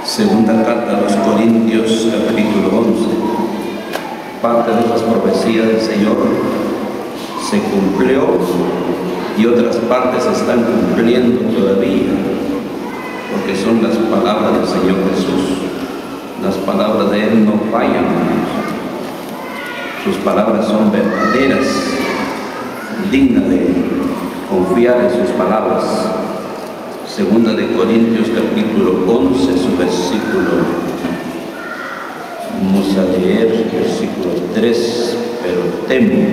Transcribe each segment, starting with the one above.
Segunda carta a los Corintios, capítulo 11. Parte de esas profecías del Señor se cumplió y otras partes se están cumpliendo todavía, porque son las palabras del Señor Jesús. Las palabras de Él no fallan. Sus palabras son verdaderas, dignas de confiar en sus palabras. Segunda de Corintios capítulo 11, su versículo, vamos a leer versículo 3, pero temo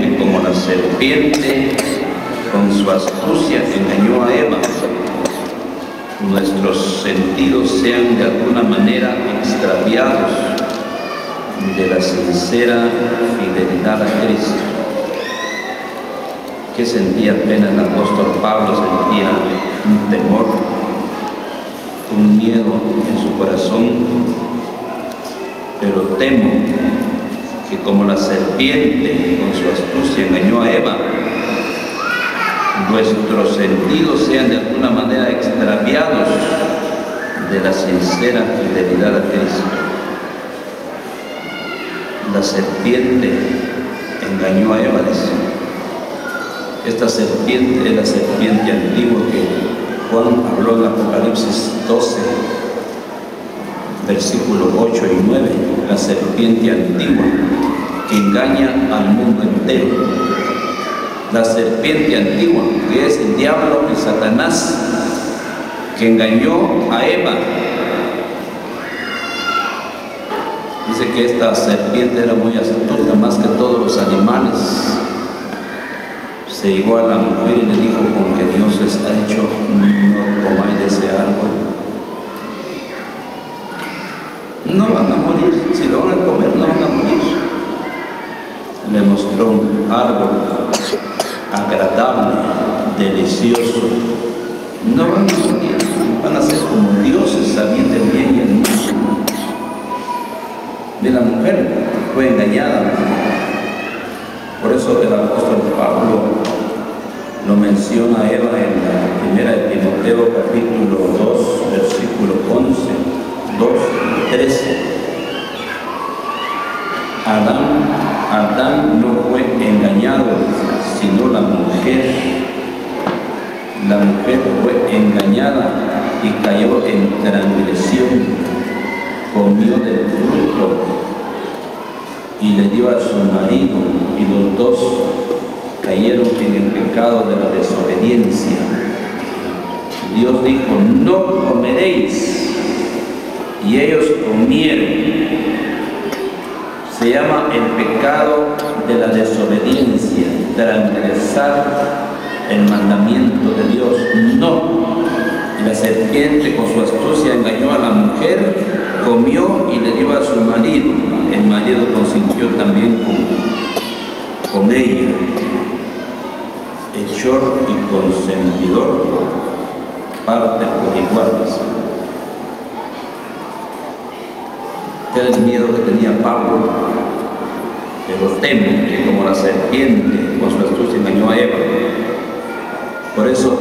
que como la serpiente con su astucia engañó a Eva, nuestros sentidos sean de alguna manera extraviados de la sincera fidelidad a Cristo. ¿Qué sentía apenas el apóstol Pablo? Sentía un temor, un miedo en su corazón, pero temo que como la serpiente con su astucia engañó a Eva, nuestros sentidos sean de alguna manera extraviados de la sincera fidelidad a Cristo. La serpiente engañó a Eva, dice. Esta serpiente es la serpiente antigua que Juan habló en Apocalipsis 12, versículos 8 y 9, la serpiente antigua que engaña al mundo entero. La serpiente antigua, que es el diablo y Satanás, que engañó a Eva. Dice que esta serpiente era muy astuta, más que todos los animales. Se llegó a la mujer y le dijo: con que Dios les ha hecho, no comáis de ese árbol. No van a morir, si lo van a comer no van a morir. Le mostró un árbol agradable, delicioso. No van a morir, van a ser como dioses, sabiendo el bien y el mal. De la mujer fue engañada. Por eso el apóstol Pablo lo menciona a Eva en la primera de Timoteo capítulo 2, versículo 11, 2 y 13. Adán no fue engañado, sino la mujer. La mujer fue engañada y cayó en transgresión, comió del fruto y le dio a su marido, y los dos cayeron en el pecado de la desobediencia. Dios dijo: no comeréis, y ellos comieron. Se llama el pecado de la desobediencia, transgresar el mandamiento de Dios. No. Y la serpiente con su astucia engañó a la mujer, comió y le dio a su marido. El marido consintió también con ella. Hechor y consentidor, parte por iguales. Este era el miedo que tenía Pablo, pero temo que como la serpiente con su astucia engañó a Eva. Por eso,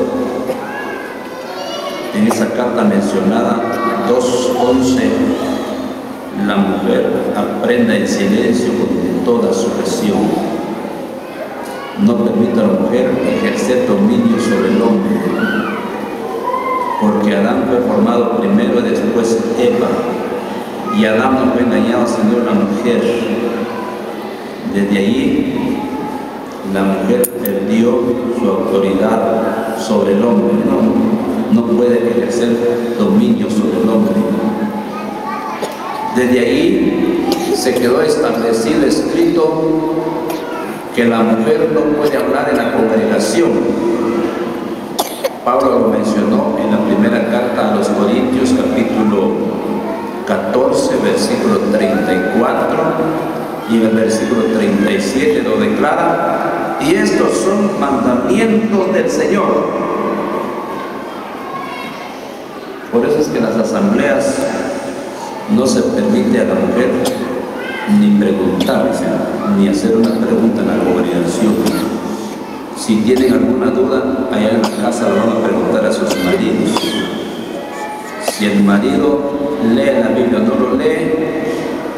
en esa carta mencionada 2:11, la mujer aprenda en silencio con toda sujeción. No permita a la mujer ejercer dominio sobre el hombre, porque Adán fue formado primero y después Eva, y Adán no fue engañado sino la mujer. Desde ahí la mujer perdió su autoridad sobre el hombre. No puede ejercer dominio sobre el hombre. Desde ahí se quedó establecido, escrito, que la mujer no puede hablar en la congregación. Pablo lo mencionó en la primera carta a los Corintios, capítulo 14, versículo 34, y en el versículo 37 lo declara: y estos son mandamientos del Señor. Por eso es que en las asambleas no se permite a la mujer ni preguntarse, ni hacer una pregunta en la congregación. Si tienen alguna duda, allá en la casa lo van a preguntar a sus maridos. Si el marido lee la Biblia o no lo lee,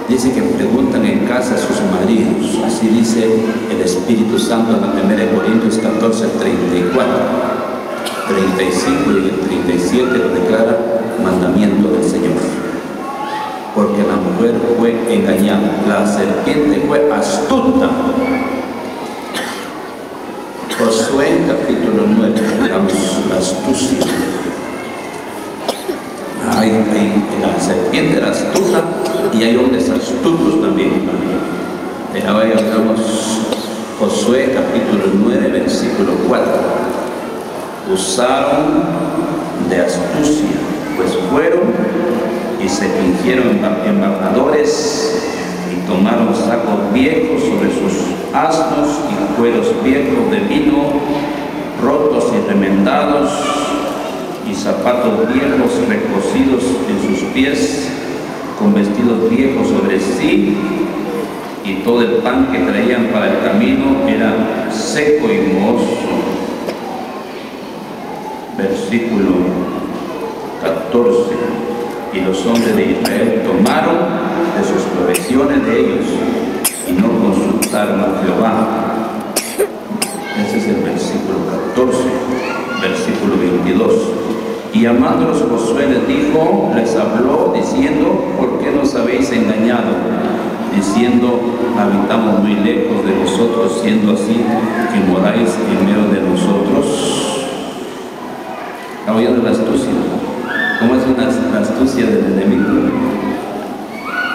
dice que preguntan en casa a sus maridos. Así dice el Espíritu Santo en la 1 Corintios 14, 34, 35 y el 37 lo declara mandamiento del Señor. Porque la mujer fue engañada, la serpiente fue astuta. Josué capítulo 9, veamos la astucia. La serpiente era astuta y hay hombres astutos también. Ahora veamos Josué capítulo 9, versículo 4. Usaron de astucia, pues fueron y se fingieron embajadores y tomaron sacos viejos sobre sus asnos y cueros viejos de vino, rotos y remendados, y zapatos viejos recocidos en sus pies, con vestidos viejos sobre sí, y todo el pan que traían para el camino era seco y mohoso. Versículo 14. Y los hombres de Israel tomaron de sus provisiones de ellos y no consultaron a Jehová. Ese es el versículo 14. Versículo 22. Y llamándolos Josué les habló diciendo: ¿por qué nos habéis engañado? Diciendo: habitamos muy lejos de vosotros, siendo así que moráis en medio de nosotros. ¿Está oyendo la astucia? ¿Cómo es la astucia del enemigo?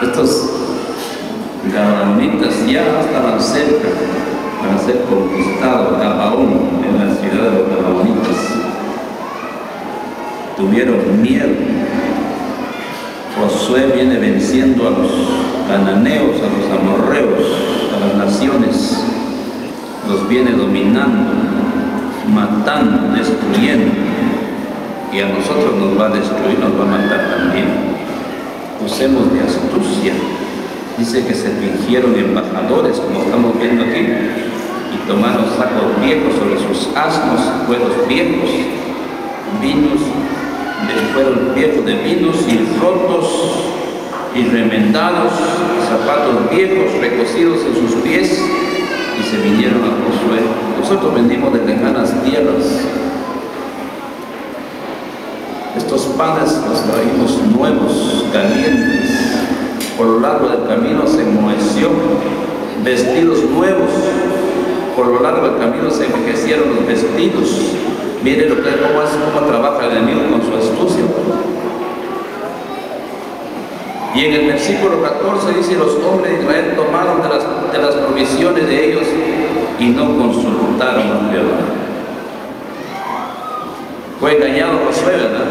Estos gabaonitas ya estaban cerca para ser conquistados. Gabaón, en la ciudad de los gabaonitas, tuvieron miedo. Josué viene venciendo a los cananeos, a los amorreos, a las naciones, los viene dominando, matando, destruyendo, y a nosotros nos va a destruir, nos va a matar también. Usemos de astucia. Dice que se fingieron embajadores, como estamos viendo aquí, y tomaron sacos viejos sobre sus asnos, cueros viejos, vinos, fueron viejos de vinos y rotos y remendados, zapatos viejos recocidos en sus pies, y se vinieron a Josué. Nosotros venimos de lejanas tierras. Estos panes los traímos nuevos, calientes. Por lo largo del camino se enmoheció. Vestidos nuevos. Por lo largo del camino se envejecieron los vestidos. Mire cómo trabaja el enemigo con su astucia. Y en el versículo 14 dice: los hombres de Israel tomaron de las provisiones de ellos y no consultaron a Jehová. Fue engañado Josué, ¿verdad?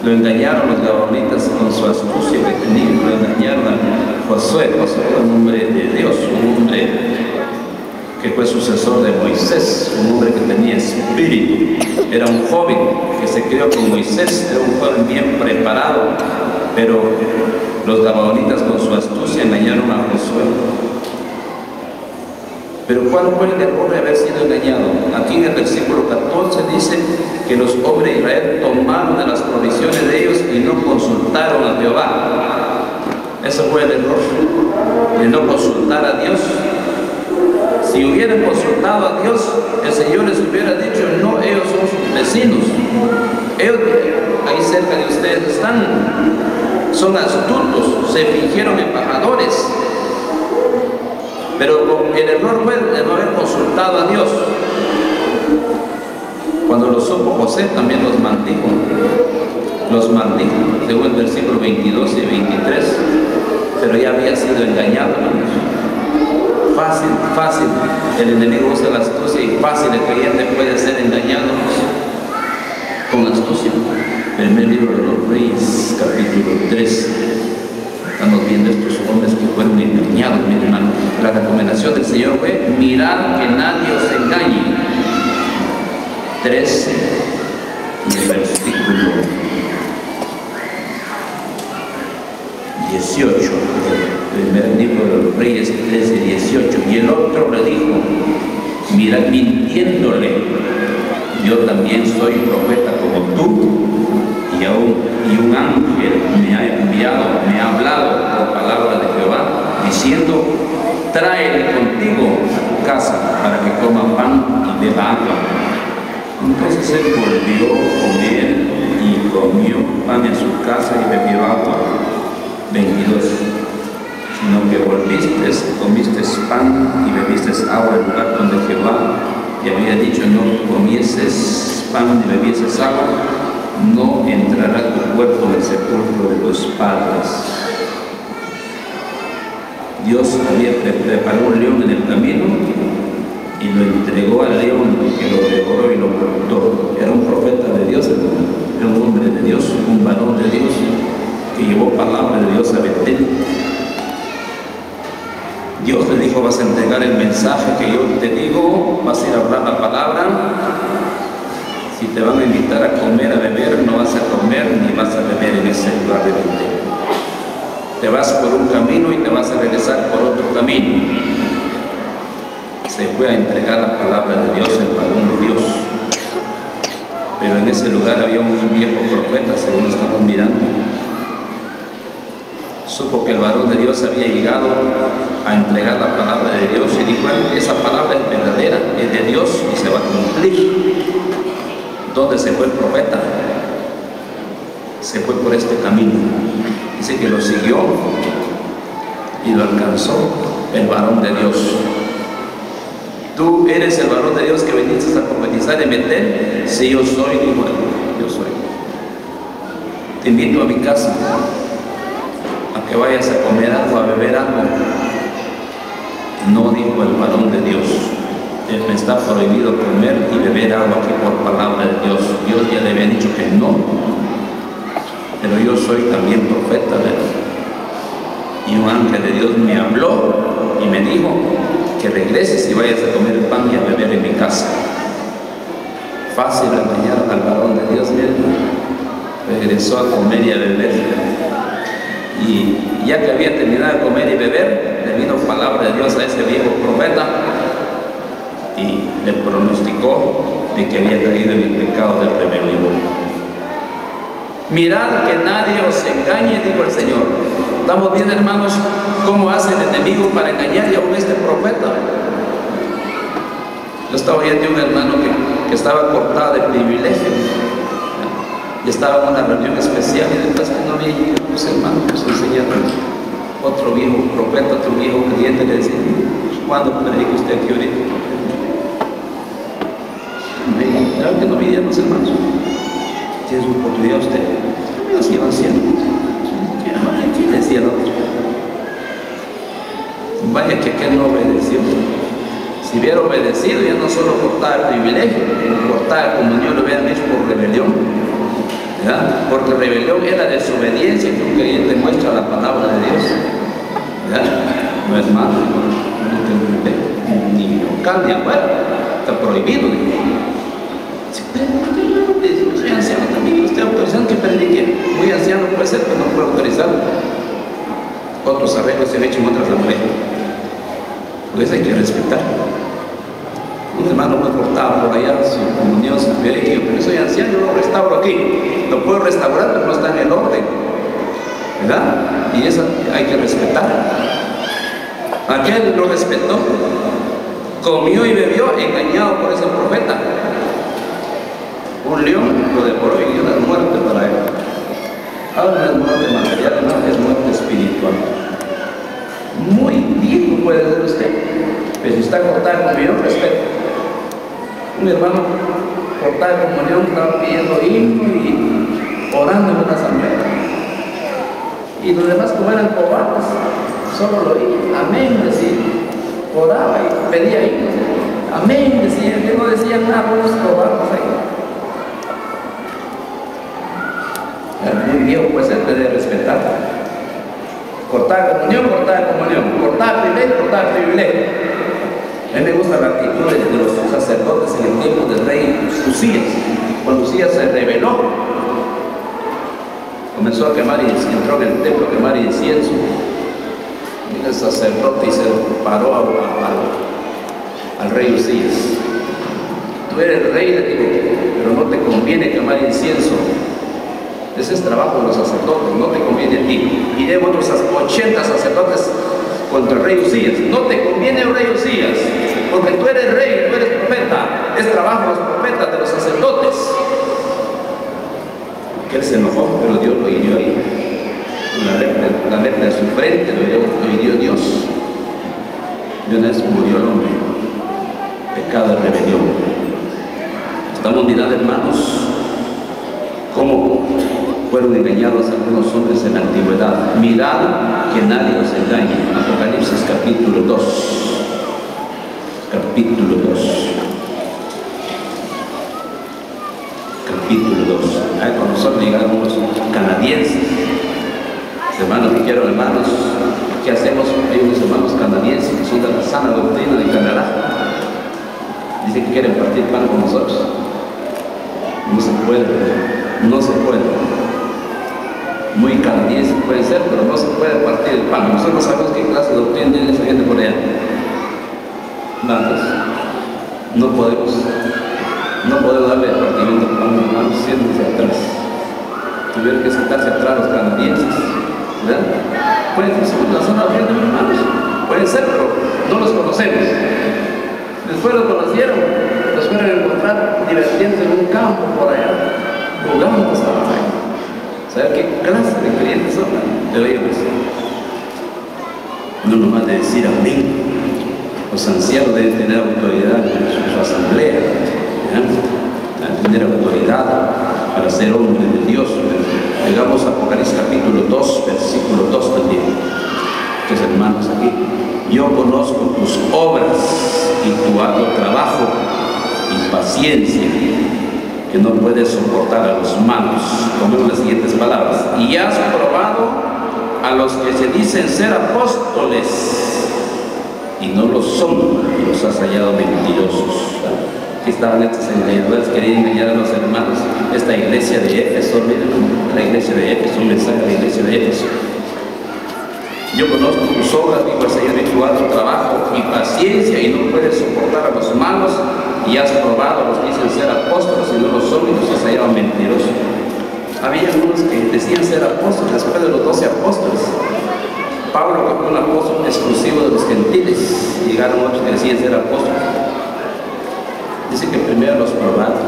Lo engañaron los gabaonitas con su astucia que tenían. Lo engañaron a Josué. Josué era un hombre de Dios, un hombre que fue sucesor de Moisés, un hombre que tenía espíritu. Era un joven que se crió con Moisés, era un joven bien preparado, pero los gabaonitas con su astucia engañaron a Josué. Pero ¿cuál fue el error de haber sido engañado? Aquí en el versículo 14 dice que los hombres de Israel tomaron de las provisiones de ellos y no consultaron a Jehová. Ese fue el error, de no consultar a Dios. Si hubieran consultado a Dios, el Señor les hubiera dicho: no, ellos son sus vecinos. Ellos ahí cerca de ustedes están, son astutos, se fingieron embajadores. Pero el error fue de no haber consultado a Dios. Cuando lo supo José, también los maldijo. Los maldijo, según el versículo 22 y 23. Pero ya había sido engañado, hermanos. Fácil. El enemigo usa la astucia y fácil el creyente puede ser engañado con astucia. Primer libro de los Reyes, capítulo 3. Estamos viendo estos hombres que fueron engañados, mi hermano. La recomendación del Señor fue: mirad que nadie os engañe. 13 y el versículo 18. Primer libro de los Reyes 13 y 18. Y el otro le dijo, mirad, mintiéndole: yo también soy profeta como tú, y aún Entonces volvió con él y comió pan en su casa y bebió agua. 22. Sino que volviste, comiste pan y bebiste agua en el lugar donde Jehová te había dicho no comieses pan ni bebieses agua, no entrará tu cuerpo en el sepulcro de tus padres. Dios había preparado un león en el camino y lo entregó al león, que lo devoró y lo mató. Era un profeta de Dios, era un hombre de Dios, un varón de Dios, que llevó palabra de Dios a Betel. Dios le dijo: vas a entregar el mensaje que yo te digo, vas a ir a hablar la palabra. Si te van a invitar a comer, a beber, no vas a comer ni vas a beber en ese lugar de Betel. Te vas por un camino y te vas a regresar por otro camino. Se fue a entregar la palabra de Dios, el varón de Dios. Pero en ese lugar había un viejo profeta, según estamos mirando. Supo que el varón de Dios había llegado a entregar la palabra de Dios y dijo: esa palabra es verdadera, es de Dios y se va a cumplir. ¿Dónde se fue el profeta? Se fue por este camino. Dice que lo siguió y lo alcanzó el varón de Dios. ¿Tú eres el varón de Dios que viniste a profetizar en Betel? Sí, yo soy, dijo él, yo soy. Te invito a mi casa, a que vayas a comer algo, a beber algo. No, dijo el varón de Dios, me está prohibido comer y beber agua aquí por palabra de Dios. Dios ya le había dicho que no, pero yo soy también profeta de Dios. Y un ángel de Dios me habló y me dijo que regreses y vayas a comer pan y a beber en mi casa. Fácil engañar al varón de Dios, miren. Regresó a comer y a beber. Y ya que había terminado de comer y beber, le vino palabra de Dios a ese viejo profeta y le pronosticó de que había caído en el pecado del rebelión. Mirad que nadie os engañe, dijo el Señor. ¿Estamos bien, hermanos? ¿Cómo hace el enemigo para engañar y aún este profeta? Yo estaba oyendo de un hermano que estaba cortado de privilegio y estaba en una reunión especial y después que no había llegado los hermanos, nos enseñaron otro viejo profeta, otro viejo creyente, le decía: ¿cuándo predica usted aquí ahorita? Me dijo: claro que no vinieron los hermanos. ¿Tiene su oportunidad usted? Me lo sigan haciendo. ¿Qué decía el otro? Vaya que aquel no obedeció. Si hubiera obedecido, ya no solo cortaba el privilegio, cortaba como Dios lo hubiera hecho por rebelión, ¿verdad? Porque rebelión es la desobediencia que un creyente muestra a la palabra de Dios, ¿verdad? No es malo, ni local ni afuera, está prohibido. Soy anciano también, usted autorizando que predique. Muy anciano puede ser, pero no puede autorizar. Otros arreglos se han hecho en otras reuniones. Pues hay que respetar. Un hermano me cortaba por allá su comunión, su privilegio, pero soy anciano, yo lo restauro aquí. Lo puedo restaurar, pero no está en el orden, ¿verdad? Y eso hay que respetar. Aquel lo respetó, comió y bebió, engañado por ese profeta. Un león lo devoró y dio la muerte para él. Ahora no es muerte material, no es muerte espiritual. Muy viejo puede ser usted, pero si está cortada de comunión, respeto. Un hermano cortado de comunión estaba pidiendo himno y orando en una asamblea. Y los demás, como eran cobardes, solo lo oían. Amén, decía. Oraba y pedía himno. Amén, decía. Que no decían nada por los cobardes ahí. Muy viejo puede ser, debe respetar. Cortar comunión, cortar comunión. Cortar privilegio, cortar privilegio. A mí me gusta la actitud de los sacerdotes en el tiempo del rey Usías. Cuando Usías se rebeló, comenzó a quemar incienso, entró en el templo a quemar incienso. Y el sacerdote se paró al rey Usías. Tú eres rey, le digo, pero no te conviene quemar incienso. Ese es trabajo de los sacerdotes, no te conviene a ti. Y de otros 80 sacerdotes contra el rey Usías. No te conviene el rey Usías, porque tú eres rey, tú eres profeta. profeta, es trabajo de los profetas, de los sacerdotes. Que él se enojó, pero Dios lo hirió ahí. La letra de su frente lo hirió Dios. De una vez murió el hombre. Pecado de rebelión. Estamos mirando, hermanos, cómo fueron engañados algunos hombres en la antigüedad. Mirad que nadie os engañe. Apocalipsis capítulo 2. Capítulo 2. Capítulo 2. Con nosotros llegaron los canadienses. Hermanos que quiero, hermanos, ¿qué hacemos? Hay unos hermanos canadienses que son de la sana doctrina de Canadá. Dicen que quieren partir pan con nosotros. No se puede, no se puede. Muy canadienses pueden ser, pero no se puede partir el pan. Nosotros sabemos qué clase de doctrina tiene esa gente por allá. Hermanos, no podemos darle partimiento al pan, hermanos, siéntense atrás. Tuvieron que sentarse atrás los canadienses, ¿verdad? Pueden ser la zona de hermanos, pueden ser, pero no los conocemos. Después los conocieron, los fueron a encontrar divirtiéndose en un campo por allá, jugando estaban ahí. ¿Saben qué clase de creyentes son? De ellos. No nomás de decir amén. Los ancianos deben tener autoridad en su asamblea, deben tener autoridad para ser hombres de Dios. Llegamos a Apocalipsis capítulo 2, versículo 2 también. Entonces, hermanos, aquí, yo conozco tus obras y tu arduo trabajo y paciencia, que no puedes soportar a los malos. Tomemos las siguientes palabras. Y has probado a los que se dicen ser apóstoles y no lo son, y los has hallado mentirosos. Aquí estaban estos engañadores, querían engañar a los hermanos. Esta iglesia de Éfeso, miren, la iglesia de Éfeso, un mensaje de la iglesia de Éfeso. Yo conozco tus obras, dijo el Señor, y tu arduo trabajo y paciencia, y no puedes soportar a los malos, y has probado a los que dicen ser apóstoles y no lo son, y los has hallado mentirosos. Había algunos que decían ser apóstoles después de los 12 apóstoles. Pablo, que fue un apóstol exclusivo de los gentiles, llegaron otros que decían ser apóstoles. Dice que primero los probaron,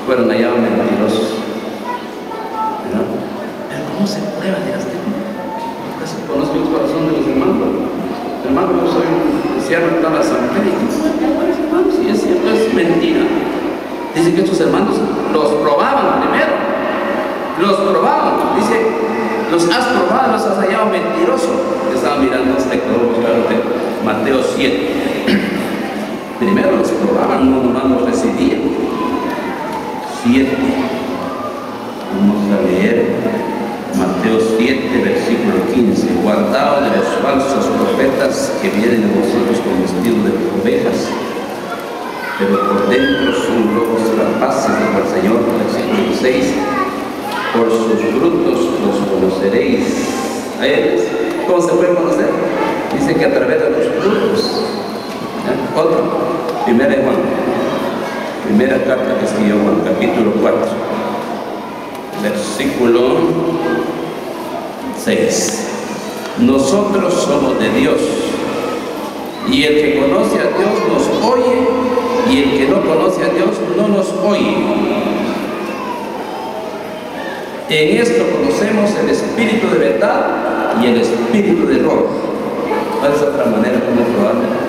fueron hallados mentirosos. ¿No? Pero ¿cómo se prueba? Conozco el corazón de los hermanos. Hermano, yo soy un cristiano en la asamblea. Si es cierto, es mentira. Dice que estos hermanos los probaban primero. Los probaban. Dice, los has probado, los has hallado mentirosos. Estaba mirando este texto de Mateo 7. Primero los probaban, no nomás los recibían. 7. Vamos a leer Mateo 7, versículo 15. Guardaos de los falsos profetas que vienen a vosotros con vestido de ovejas, pero por dentro son lobos rapaces, dijo el Señor. Versículo 6. Por sus frutos los conoceréis. ¿A ellos? ¿Cómo se puede conocer? Dice que a través de los frutos. Otro, primera de Juan, primera carta que escribió Juan, capítulo 4, versículo 6. Nosotros somos de Dios, y el que conoce a Dios nos oye, y el que no conoce a Dios no nos oye. En esto conocemos el espíritu de verdad y el espíritu de error. ¿Cuál es otra manera como probarlo?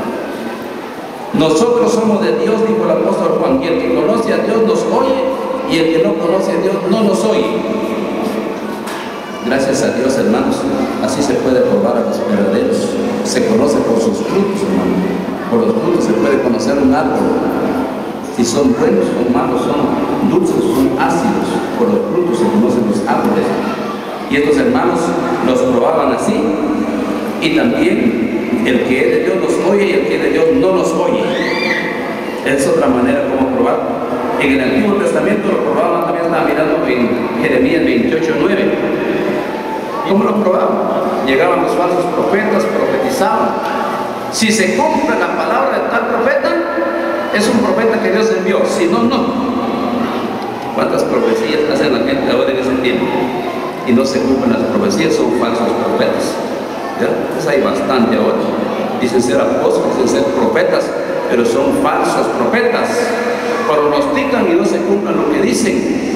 Nosotros somos de Dios, dijo el apóstol Juan, y el que conoce a Dios nos oye, y el que no conoce a Dios no nos oye. Gracias a Dios, hermanos, así se puede probar a los verdaderos. Se conoce por sus frutos, hermano. Por los frutos se puede conocer un árbol. Si son buenos, son malos, son dulces, son ácidos. Por los frutos se conocen los árboles. Y estos hermanos los probaban así, y también el que es de Dios nos oye y el que es de Dios no nos oye. Es otra manera como probar. En el Antiguo Testamento lo probaban, también estaba mirando en Jeremías 28:9. ¿Cómo lo probaban? Llegaban los falsos profetas, profetizaban. Si se cumple la palabra de tal profeta, es un profeta que Dios envió. Si no, no. ¿Cuántas profecías hacen la gente ahora en ese tiempo? Y no se cumplen las profecías, son falsos profetas. ¿Ya? Pues hay bastante ahora. Dicen ser apóstoles, dicen ser profetas, pero son falsos profetas. Pronostican y no se cumplan lo que dicen.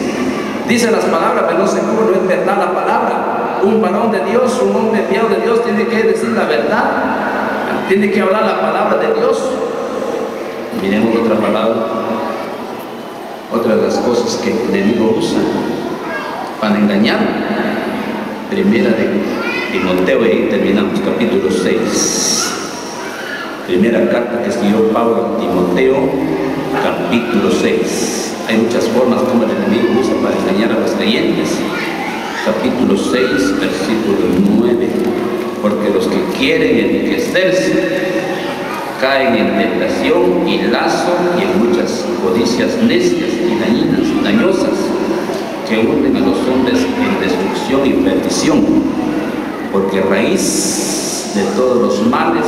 Dicen las palabras, pero no se cumplen, no es verdad la palabra. Un varón de Dios, un hombre enviado de Dios tiene que decir la verdad, tiene que hablar la palabra de Dios. Miremos otra palabra, otra de las cosas que el enemigo usa para engañar. Primera de Timoteo, y ahí terminamos, capítulo 6. Primera carta que escribió Pablo a Timoteo, capítulo 6. Hay muchas formas como el enemigo usa para engañar a los creyentes. Capítulo 6, versículo 9. Porque los que quieren enriquecerse caen en tentación y lazo y en muchas codicias necias y dañosas que hunden a los hombres en destrucción y perdición. Porque raíz de todos los males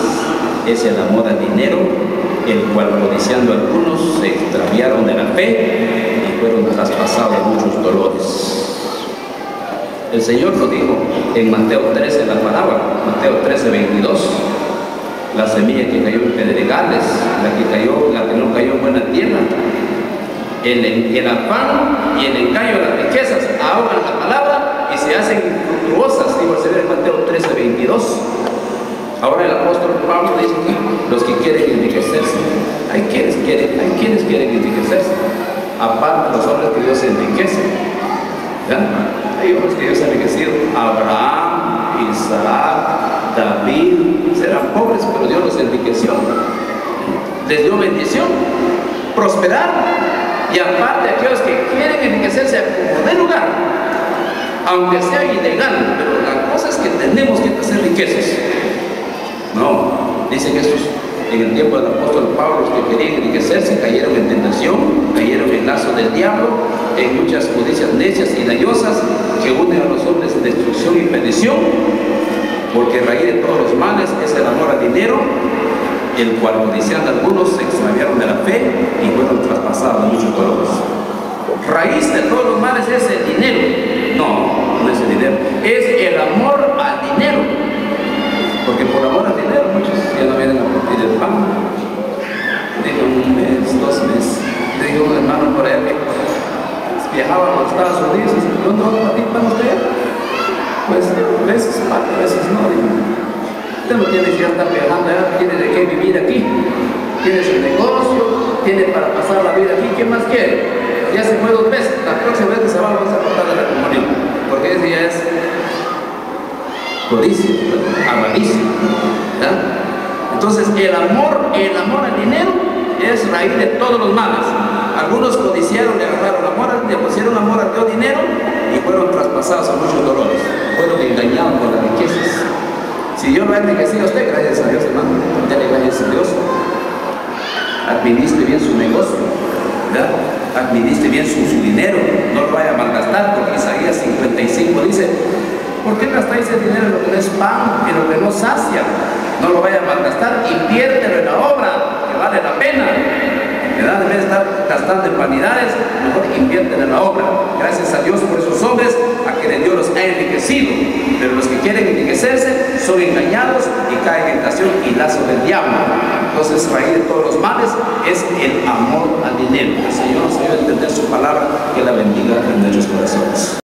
es el amor al dinero, el cual codiciando algunos se extraviaron de la fe y fueron traspasados de muchos dolores. El Señor lo dijo en Mateo 13, la palabra, Mateo 13, 22. La semilla que cayó en pedregales, la que no cayó en buena tierra. El afán y el engaño de las riquezas ahogan la palabra y se hacen infructuosas, digo, se ve en Mateo 13, 22. Ahora el apóstol Pablo dice que los que quieren enriquecerse, hay quienes quieren enriquecerse, aparte de los hombres que Dios enriquece. Hay hombres que Dios ha enriquecido: Abraham, Isaac, David. Serán pobres, pero Dios los enriqueció, les dio bendición, prosperar. Y aparte, aquellos que quieren enriquecerse como de lugar, aunque sea ilegal, pero la cosa es que tenemos que hacer riquezas. No, dice que estos, en el tiempo del apóstol Pablo, los que querían enriquecerse cayeron en tentación, cayeron en lazo del diablo, en muchas codicias necias y dañosas que unen a los hombres en destrucción y perdición. Porque raíz de todos los males es el amor al dinero, el cual codiciando algunos se extraviaron de la fe y fueron traspasados de muchos dolores. Raíz de todos los males es el dinero. No es el dinero, es el amor al dinero. Porque por amor al dinero muchos ya no vienen a partir el pan. Digo, 1 mes, 2 meses. Le digo a un hermano por ahí que viajaba a los Estados Unidos y dice: ¿dónde va a partir pan usted? Pues a veces parte, a veces no. Digo, usted no tiene que estar viajando, tiene de qué vivir aquí. Tiene su negocio, tiene para pasar la vida aquí. ¿Qué más quiere? Ya se fue 2 veces. La próxima vez que se va, vamos a cortar de la comunión. Porque ese ya es codicia, avaricia. Entonces el amor al dinero es raíz de todos los males. Algunos codiciaron, le agarraron amor, le pusieron amor al Dios dinero y fueron traspasados a muchos dolores, fueron engañados por las riquezas. Si Dios lo ha enriquecido a usted, gracias a Dios, hermano, dale gracias a Dios. Administre bien su negocio, ¿verdad? Administre bien su dinero, no lo vaya a malgastar, porque Isaías 55 dice: ¿por qué gastáis el dinero en lo que no es pan, en lo que no sacia? No lo vaya a malgastar, inviértelo en la obra, que vale la pena. ¿Verdad? En vez de estar gastando en vanidades, mejor invierten en la obra. Gracias a Dios por esos hombres a quienes Dios los ha enriquecido. Pero los que quieren enriquecerse son engañados y caen en tentación y lazo del diablo. Entonces, raíz de todos los males es el amor al dinero. El Señor nos ayude a entender su palabra, que la bendiga en nuestros corazones.